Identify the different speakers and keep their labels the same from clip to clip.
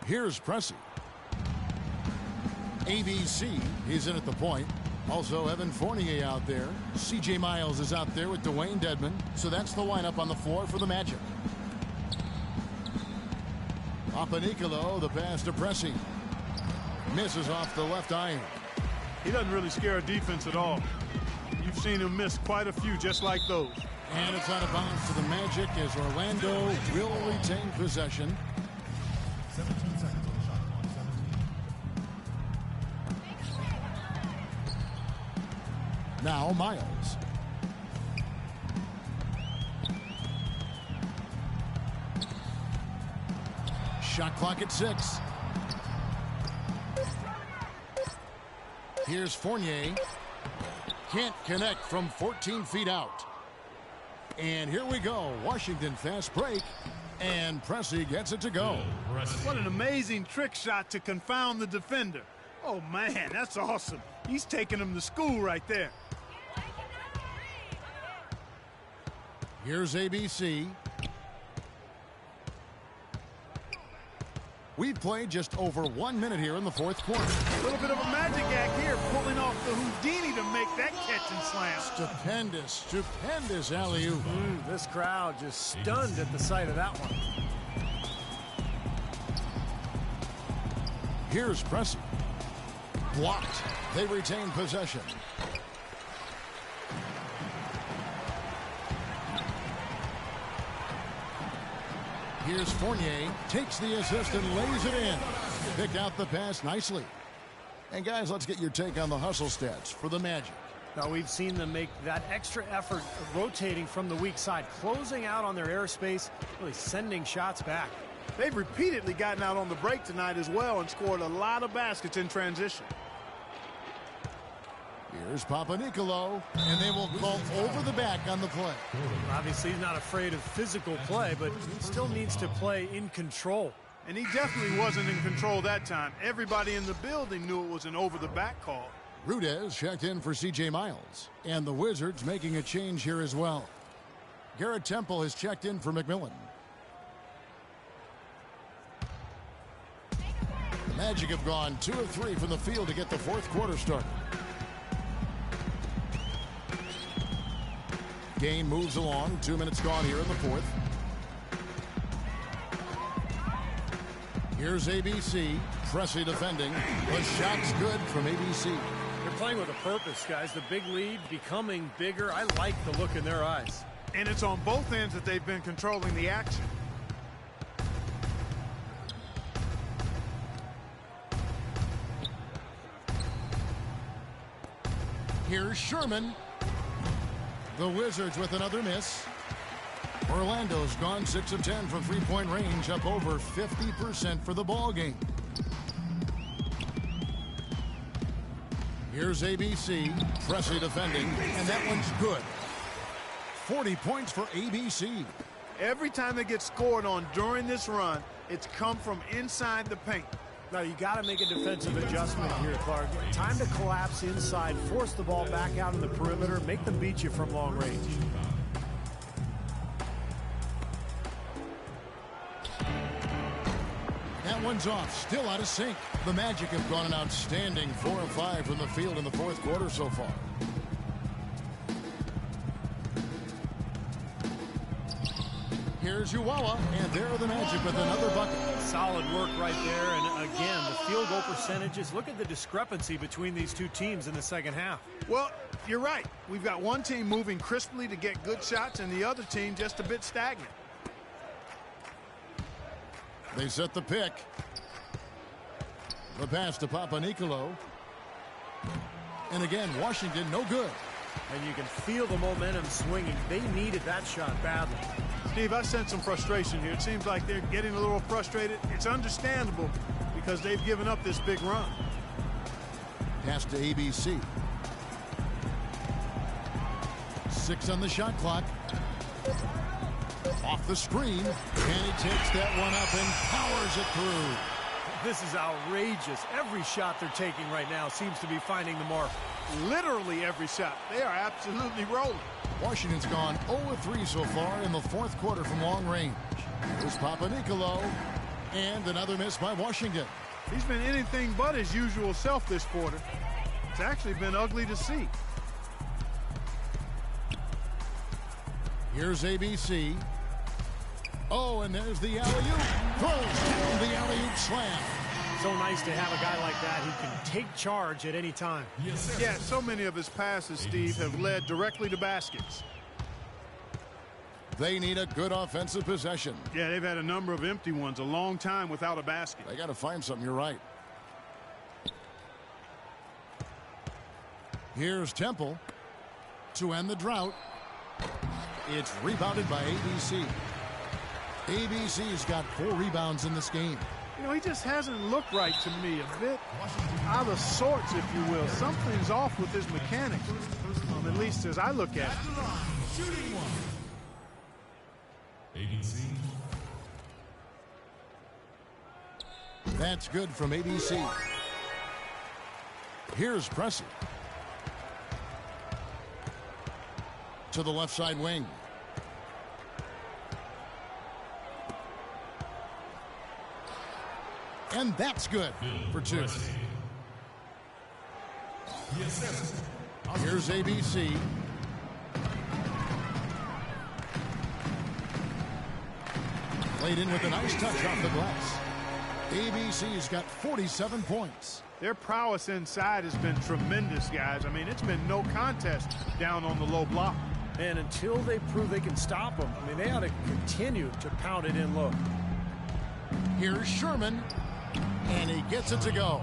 Speaker 1: Here's Pressey. ABC, he's in at the point. Also, Evan Fournier out there. C.J. Miles is out there with Dwayne Dedman. So that's the lineup on the floor for the Magic. Papanicolo, the pass to Pressey. Misses off the left iron.
Speaker 2: He doesn't really scare a defense at all. You've seen him miss quite a few just like those.
Speaker 1: And it's out of bounds to the Magic as Orlando will retain possession.
Speaker 3: 17 seconds on the shot clock.
Speaker 1: Now Miles. Shot clock at 6. Here's Fournier. Can't connect from 14 feet out. And here we go. Washington fast break. And Pressey gets it to go.
Speaker 2: What an amazing trick shot to confound the defender. Oh, man, that's awesome. He's taking him to school right there.
Speaker 1: Here's ABC. We've played just over 1 minute here in the fourth quarter.
Speaker 2: A little bit of a magic act here, pulling off the Houdini to make that catch and slam.
Speaker 1: Stupendous alley-oop.
Speaker 4: This crowd just stunned at the sight of that one.
Speaker 1: Here's Pressey. Blocked. They retain possession. Here's Fournier, takes the assist and lays it in. Picked out the pass nicely. And guys, let's get your take on the hustle stats for the Magic.
Speaker 4: Now we've seen them make that extra effort of rotating from the weak side, closing out on their airspace, really sending shots back.
Speaker 2: They've repeatedly gotten out on the break tonight as well and scored a lot of baskets in transition.
Speaker 1: Here's Papanicolo, and they will call over the back on the play.
Speaker 4: Obviously, he's not afraid of physical play, but he still needs to play in control.
Speaker 2: And he definitely wasn't in control that time. Everybody in the building knew it was an over-the-back call.
Speaker 1: Rudez checked in for C.J. Miles, and the Wizards making a change here as well. Garrett Temple has checked in for McMillan. The Magic have gone 2 of 3 from the field to get the fourth quarter started. Game moves along. 2 minutes gone here in the fourth. Here's ABC. Pressey defending. The shot's good from ABC.
Speaker 4: They're playing with a purpose, guys. The big lead becoming bigger. I like the look in their eyes.
Speaker 2: And it's on both ends that they've been controlling the action.
Speaker 1: Here's Sherman. The Wizards with another miss. Orlando's gone 6 of 10 from three-point range, up over 50% for the ball game. Here's ABC. Pressey defending, and that one's good. 40 points for ABC.
Speaker 2: Every time they get scored on during this run, it's come from inside the paint.
Speaker 4: Now, you got to make a defensive adjustment here, Clark. Time to collapse inside, force the ball back out in the perimeter, make them beat you from long range.
Speaker 1: That one's off, still out of sync. The Magic have gone an outstanding 4 of 5 from the field in the fourth quarter so far. Here's Uwala, and there are the Magic with another bucket.
Speaker 4: Solid work right there, and again, the field goal percentages. Look at the discrepancy between these two teams in the second half.
Speaker 2: Well, you're right. We've got one team moving crisply to get good shots, and the other team just a bit stagnant.
Speaker 1: They set the pick. The pass to Papanicolo. And again, Washington, no good.
Speaker 4: And you can feel the momentum swinging. They needed that shot badly.
Speaker 2: Steve, I sense some frustration here. It seems like they're getting a little frustrated. It's understandable because they've given up this big run.
Speaker 1: Pass to ABC. 6 on the shot clock. Off the screen, and he takes that one up and powers it through.
Speaker 4: This is outrageous. Every shot they're taking right now seems to be finding the mark.
Speaker 2: Literally every shot. They are absolutely rolling.
Speaker 1: Washington's gone 0 of 3 so far in the fourth quarter from long range. Here's Papanicolo. And another miss by Washington.
Speaker 2: He's been anything but his usual self this quarter. It's actually been ugly to see.
Speaker 1: Here's ABC. Oh, and there's the alley-oop. Throws down the alley-oop slam.
Speaker 4: So nice to have a guy like that who can take charge at any time.
Speaker 2: Yeah, so many of his passes, Steve, have led directly to baskets.
Speaker 1: They need a good offensive possession.
Speaker 2: Yeah, they've had a number of empty ones, a long time without a basket.
Speaker 1: They got to find something, you're right. Here's Temple to end the drought. It's rebounded by ABC. ABC's got 4 rebounds in this game.
Speaker 2: You know, he just hasn't looked right to me. A bit out of sorts, if you will. Something's off with his mechanics, at least as I look at it.
Speaker 3: Shooting one. ABC.
Speaker 1: That's good from ABC. Here's Pressey. To the left side wing. And that's good for 2. Here's ABC. Played in with a nice touch off the glass. ABC's got 47 points.
Speaker 2: Their prowess inside has been tremendous, guys. I mean, it's been no contest down on the low block.
Speaker 4: And until they prove they can stop them, I mean, they ought to continue to pound it in low.
Speaker 1: Here's Sherman, and he gets it to go.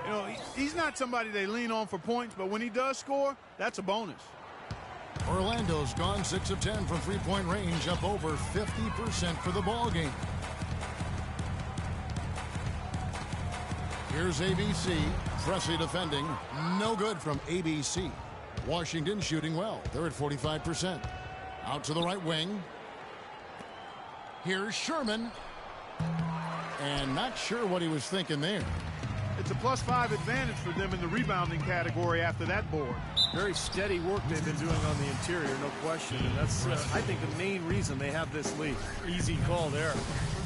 Speaker 2: You know, he's not somebody they lean on for points, but when he does score, that's a bonus.
Speaker 1: Orlando's gone 6 of 10 from three-point range, up over 50% for the ball game. Here's ABC. Pressey defending. No good from ABC. Washington shooting well. They're at 45%. Out to the right wing. Here's Sherman. And not sure what he was thinking there.
Speaker 2: It's a +5 advantage for them in the rebounding category after that board.
Speaker 4: Very steady work they've been doing on the interior, no question. And that's, I think, the main reason they have this lead. Easy call there.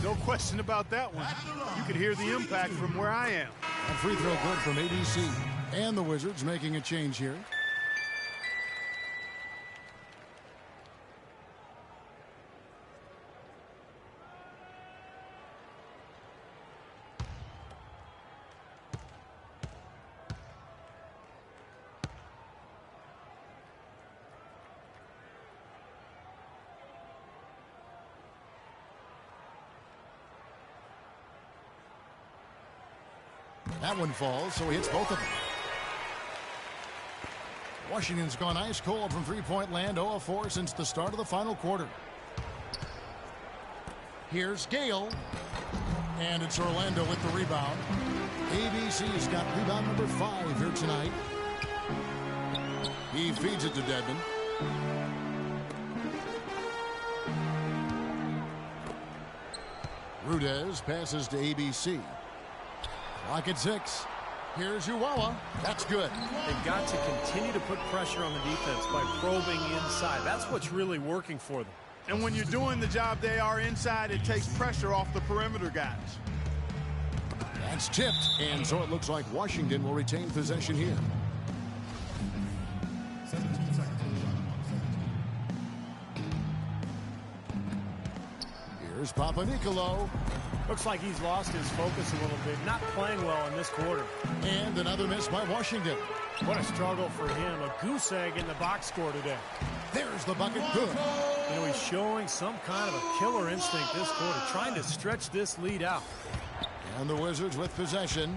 Speaker 2: No question about that one. You could hear the impact from where I am.
Speaker 1: A free throw good from ABC. And the Wizards making a change here. That one falls, so he hits both of them. Washington's gone ice cold from three-point land, 0 of 4 since the start of the final quarter. Here's Gale, and it's Orlando with the rebound. ABC's got rebound number 5 here tonight. He feeds it to Dedmon. Rudez passes to ABC. Clock at 6. Here's Uwawa. That's good.
Speaker 4: They've got to continue to put pressure on the defense by probing inside. That's what's really working for them.
Speaker 2: And when you're doing the job they are inside, it takes pressure off the perimeter guys.
Speaker 1: That's tipped, and so it looks like Washington will retain possession here.
Speaker 3: 17 seconds to the shot clock.
Speaker 1: Here's Papanicolaou.
Speaker 4: Looks like he's lost his focus a little bit. Not playing well in this quarter.
Speaker 1: And another miss by Washington.
Speaker 4: What a struggle for him. A goose egg in the box score today.
Speaker 1: There's the bucket. Good.
Speaker 4: You know, he's showing some kind of a killer instinct this quarter, trying to stretch this lead out.
Speaker 1: And the Wizards with possession.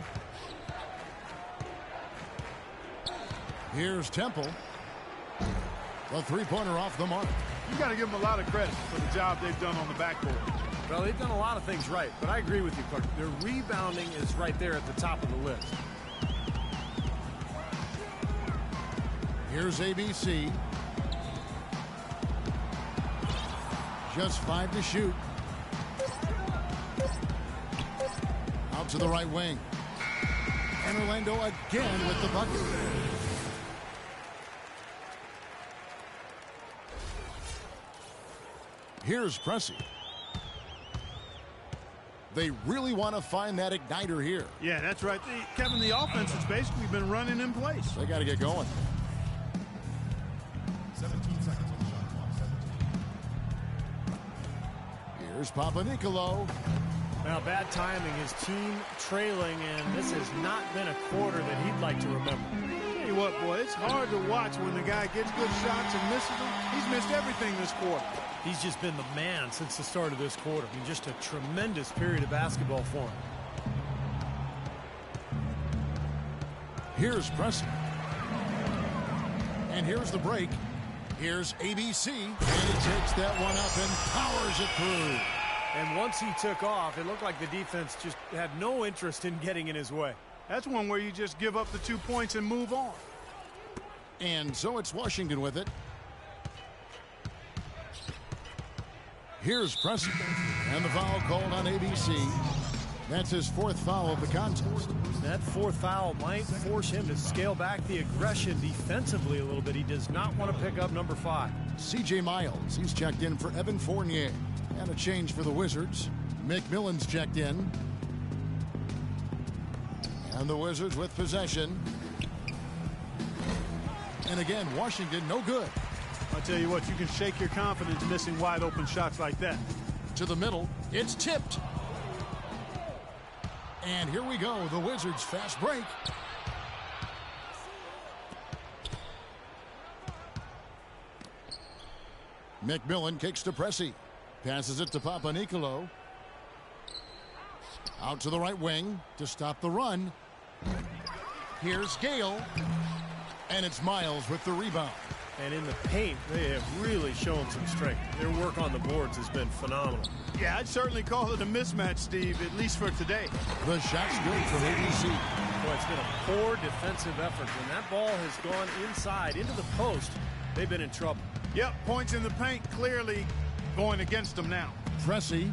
Speaker 1: Here's Temple. The three-pointer off the mark.
Speaker 2: You got to give them a lot of credit for the job they've done on the backboard.
Speaker 4: Well, they've done a lot of things right, but I agree with you, Clark. Their rebounding is right there at the top of the list.
Speaker 1: Here's ABC. Just 5 to shoot. Out to the right wing. And Orlando again with the bucket. Here's Pressey. They really want to find that igniter here.
Speaker 2: Yeah, that's right. Kevin, the offense has basically been running in place.
Speaker 1: They got to get going.
Speaker 3: 17 seconds on the shot clock. 17.
Speaker 1: Here's Papanicolaou.
Speaker 4: Now, bad timing. His team trailing, and this has not been a quarter that he'd like to remember.
Speaker 2: Tell you what, boy, it's hard to watch when the guy gets good shots and misses them. He's missed everything this quarter.
Speaker 4: He's just been the man since the start of this quarter. I mean, just a tremendous period of basketball for him.
Speaker 1: Here's Preston. And here's the break. Here's ABC. And he takes that one up and powers it through.
Speaker 4: And once he took off, it looked like the defense just had no interest in getting in his way.
Speaker 2: That's one where you just give up the 2 points and move on.
Speaker 1: And so it's Washington with it. Here's Preston. And the foul called on ABC. That's his 4th foul of the contest.
Speaker 4: That 4th foul might force him to scale back the aggression defensively a little bit. He does not want to pick up number 5.
Speaker 1: C.J. Miles, he's checked in for Evan Fournier. And a change for the Wizards. McMillan's checked in. And the Wizards with possession. And again, Washington no good.
Speaker 2: I'll tell you what, you can shake your confidence missing wide open shots like that.
Speaker 1: To the middle, it's tipped. And here we go, the Wizards fast break. McMillan kicks to Pressey. Passes it to Papanicolaou. Out to the right wing to stop the run. Here's Gale. And it's Miles with the rebound.
Speaker 4: And in the paint, they have really shown some strength. Their work on the boards has been phenomenal.
Speaker 2: Yeah, I'd certainly call it a mismatch, Steve, at least for today.
Speaker 1: The shot's good from ABC.
Speaker 4: Boy, it's been a poor defensive effort. When that ball has gone inside into the post, they've been in trouble.
Speaker 2: Yep, points in the paint clearly going against them now.
Speaker 1: Pressey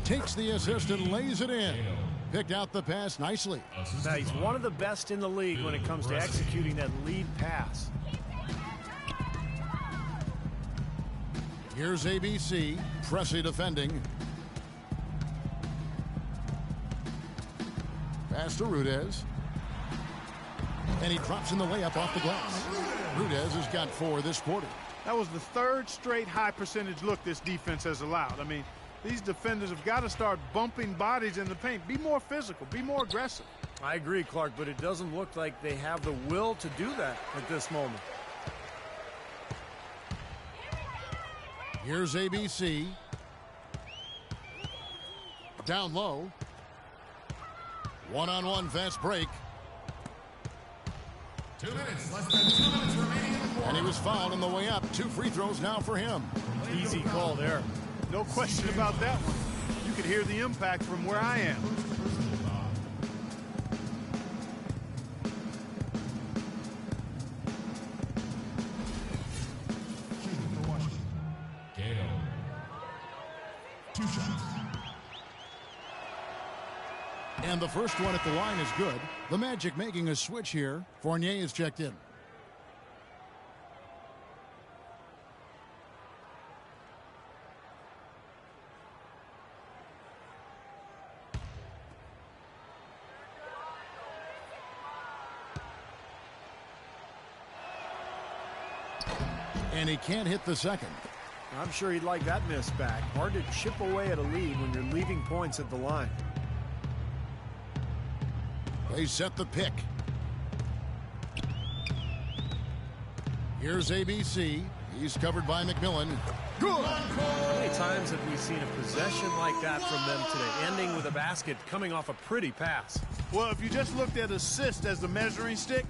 Speaker 1: takes the assist and lays it in. Picked out the pass nicely.
Speaker 4: Now, he's one of the best in the league when it comes to executing that lead pass.
Speaker 1: Here's ABC. Pressey defending. Pass to Rudez. And he drops in the layup off the glass. Rudez has got 4 this quarter.
Speaker 2: That was the 3rd straight high percentage look this defense has allowed. I mean, these defenders have got to start bumping bodies in the paint. Be more physical. Be more aggressive.
Speaker 4: I agree, Clark, but it doesn't look like they have the will to do that at this moment.
Speaker 1: Here's ABC. Down low. One-on-one fast break.
Speaker 3: 2 minutes. Less than 2 minutes remaining in the quarter.
Speaker 1: And he was fouled on the way up. 2 free throws now for him.
Speaker 4: Easy call there.
Speaker 2: No question about that one. You could hear the impact from where I am.
Speaker 3: Shooting for Washington. Gale. 2 shots.
Speaker 1: And the first one at the line is good. The Magic making a switch here. Fournier is checked in. And he can't hit the second.
Speaker 4: I'm sure he'd like that miss back. Hard to chip away at a lead when you're leaving points at the line.
Speaker 1: They set the pick. Here's ABC. He's covered by McMillan. Good.
Speaker 4: How many times have we seen a possession like that from them today, ending with a basket coming off a pretty pass?
Speaker 2: Well, if you just looked at assist as the measuring stick,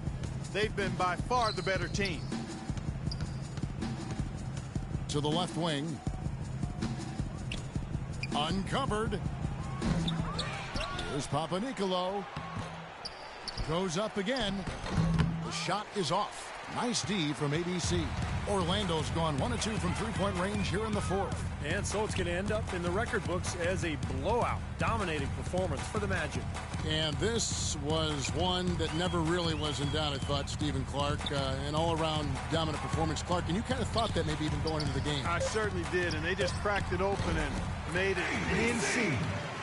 Speaker 2: they've been by far the better team.
Speaker 1: To the left wing. Uncovered. Here's Papanicolaou. Goes up again. The shot is off. Nice D from ABC. Orlando's gone 1 of 2 from three-point range here in the 4th.
Speaker 4: And so it's going to end up in the record books as a blowout, dominating performance for the Magic.
Speaker 1: And this was one that never really was in doubt, I thought, Stephen Clark. An all-around dominant performance, Clark. And you kind of thought that maybe even going into the game.
Speaker 2: I certainly did, and they just cracked it open and made it in sync.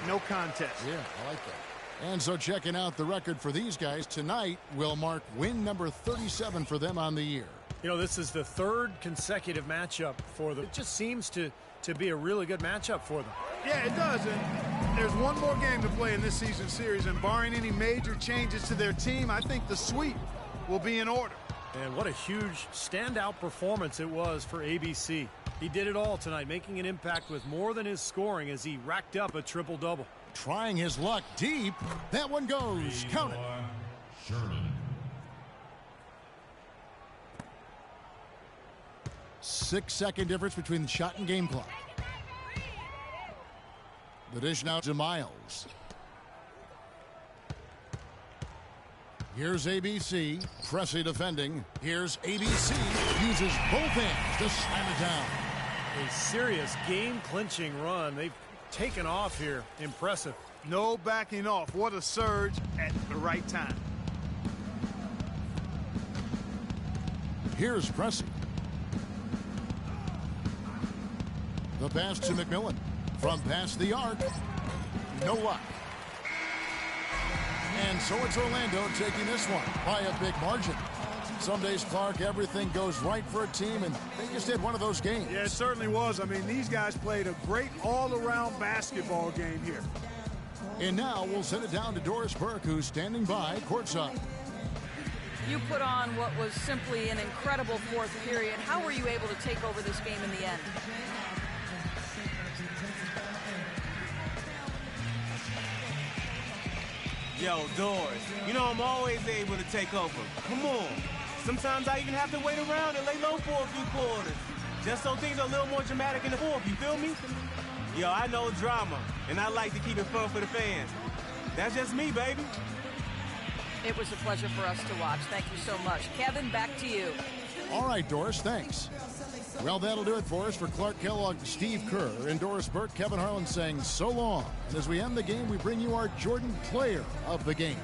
Speaker 2: no contest.
Speaker 1: Yeah, I like that. And so checking out the record for these guys tonight will mark win number 37 for them on the year.
Speaker 4: You know, this is the third consecutive matchup for them. It just seems to be a really good matchup for them.
Speaker 2: Yeah, it does. And there's one more game to play in this season series, and barring any major changes to their team, I think the sweep will be in order.
Speaker 4: And what a huge standout performance it was for ABC. He did it all tonight, making an impact with more than his scoring as he racked up a triple-double.
Speaker 1: Trying his luck deep. That one goes. Count it.
Speaker 3: Sherman.
Speaker 1: 6-second difference between the shot and game clock. The dish now to Miles. Here's ABC. Pressy defending. Here's ABC. Uses both hands to slam it down.
Speaker 4: A serious game-clinching run. They've taken off here. Impressive.
Speaker 2: No backing off. What a surge at the right time.
Speaker 1: Here's Pressy. The pass to McMillan. From past the arc. No luck. And so it's Orlando taking this one by a big margin. Some days, Clark, everything goes right for a team, and they just had one of those games.
Speaker 2: Yeah, it certainly was. I mean, these guys played a great all-around basketball game here.
Speaker 1: And now we'll send it down to Doris Burke, who's standing by courtside.
Speaker 5: You put on what was simply an incredible fourth period. How were you able to take over this game in the end?
Speaker 6: Yo, Doris, you know I'm always able to take over. Come on. Sometimes I even have to wait around and lay low for a few quarters. Just so things are a little more dramatic in the fourth, you feel me? Yo, I know drama, and I like to keep it fun for the fans. That's just me, baby.
Speaker 5: It was a pleasure for us to watch. Thank you so much. Kevin, back to you.
Speaker 1: All right, Doris, thanks. Well, that'll do it for us. For Clark Kellogg, Steve Kerr, and Doris Burke, Kevin Harlan saying so long. And as we end the game, we bring you our Jordan Player of the Game.